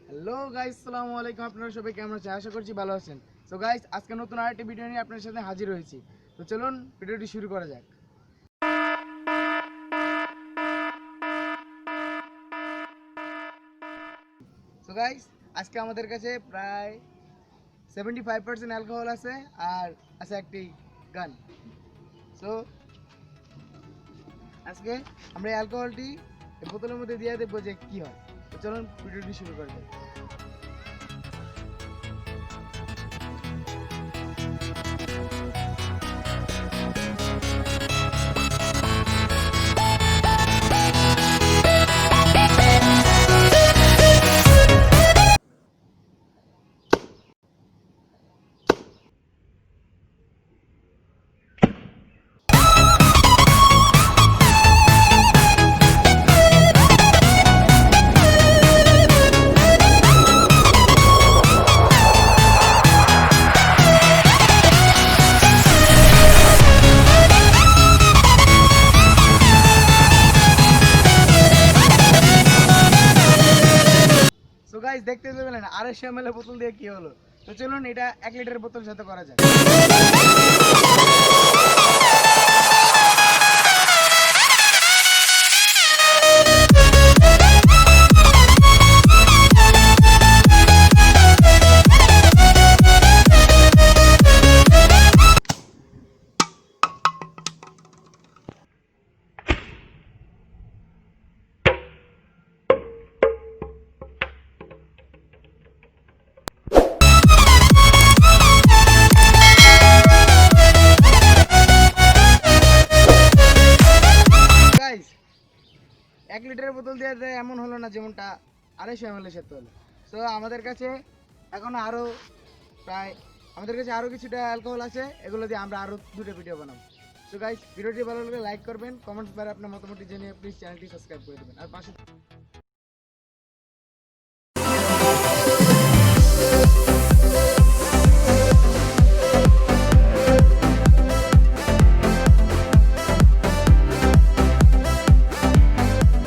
Hello guys, আসসালামু আলাইকুম। আপনারা সবাই কেমন আছেন? আশা করছি ভালো আছেন। সো গাইস, আজকে নতুন আরেকটি ভিডিও নিয়ে আপনাদের সাথে হাজির হয়েছি। তো চলুন ভিডিওটি শুরু করা যাক। সো গাইস, আজকে আমাদের কাছে প্রায় 75% অ্যালকোহল আছে আর আছে একটি গান। সো আজকে আমরা এই অ্যালকোহলটি এই বোতলের মধ্যে দিয়ে দেখবো যে কি হয়। তো চলুন ভিডিওটি শুরু করা যাক। সো গাইস, দেখতে পেলেন 250 ml বোতল দিয়ে কি হলো। তো চলুন এটা 1 লিটারের বোতলের সাথে করা যাক। গাইস, 1 লিটারের বোতল দিয়ে এমন হলো না যেমনটা 250 ml এর সাথে হলো। সো আমাদের কাছে প্রায় আরো কিছুটা অ্যালকোহল আছে, এগুলো দিয়ে আমরা আরো দুটো ভিডিও বানাবো। সো গাইস, ভিডিওটি ভালো লাগলে লাইক করবেন, কমেন্টস করে আপনার মতামত জানিয়ে প্লিজ চ্যানেলটি সাবস্ক্রাইব করে দেবেন আর পাশে